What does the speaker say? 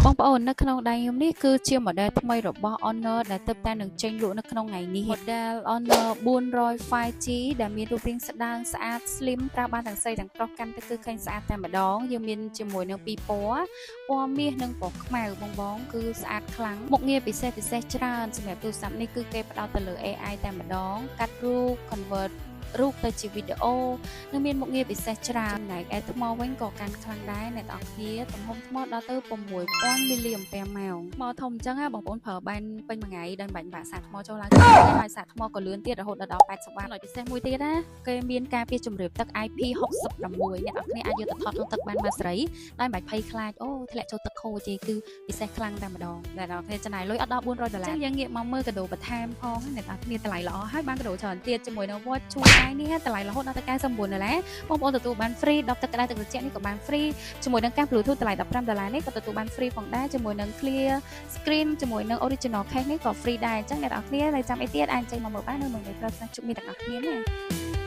បងប្អូននៅក្នុងដៃខ្ញុំនេះគឺជា model ថ្មីរបស់ Honor ដែលទើបតែនឹងចេញលក់នៅក្នុងថ្ងៃនេះ model Honor 400 5G ដែលមានរូបរាងស្ដើងស្អាត slim ប្រើបានទាំងស្រីទាំងប្រុសកាន់ទៅគឺឃើញស្អាតតែម្ដងយើងមានជាមួយនឹងពីរពណ៌មាសនិងពណ៌ខ្មៅបងគឺស្អាតខ្លាំងមុខងារពិសេសច្រើនសម្រាប់ទូរស័ព្ទនេះគឺគេផ្ដោតទៅលើ AI តែម្ដងកាត់រូប convert រូបទៅជាវីដេអូនិងមានមុខងារពិសេសច្រើនចំណែកឯថ្មវិញក៏កាន់ខ្លាំងដែរអ្នកទាំងអស់គ្នាទំហំថ្មដល់ទៅ6000មីលីអាំពែម៉ោងថ្មធំអញ្ចឹងបងប្អូនប្រើបានពេញមួយថ្ងៃដល់បាច់បាក់សាកថ្មចូលឡើងហើយសាកថ្មក៏លឿនទៀតរហូតដល់80វ៉ាតពិសេសមួយទៀតណាគេមានការពារជំរាបទឹក IP66 អ្នកទាំងអស់គ្នាអាចយកទៅថតក្នុងទឹកបានមួយស្រីដោយបាច់ភ័យខ្លាចអូធ្លាក់ចូលទឹកខូចទេគឺពិសេសខ្លាំងតែម្ដងអ្នកទាំងអស់គ្នាចំណាយលុយអត់ដល់$400ចឹងយើងងាកមកមើលកាដូបន្ថែមផងអ្នកទាំងអស់គ្នាតម្លៃល្អហើយបានកាដូច្រើនទៀតជាមួយនឹង watch ជួលនេះតម្លៃរហូតដល់ទៅ$99បងប្អូនទទួលបាន free 10ទឹកក្តៅទឹកត្រជាក់នេះក៏បាន free ជាមួយនឹងការ Bluetooth តម្លៃ$15នេះក៏ទទួលបាន free ផងដែរជាមួយនឹង clear screen ជាមួយនឹង original case នេះក៏ free ដែរអញ្ចឹងអ្នកនរគ្នានៅចាំអីទៀតអាចចេញមកមើលបាននៅក្នុង Microsoft ជុំមានទាំងអស់គ្នាណា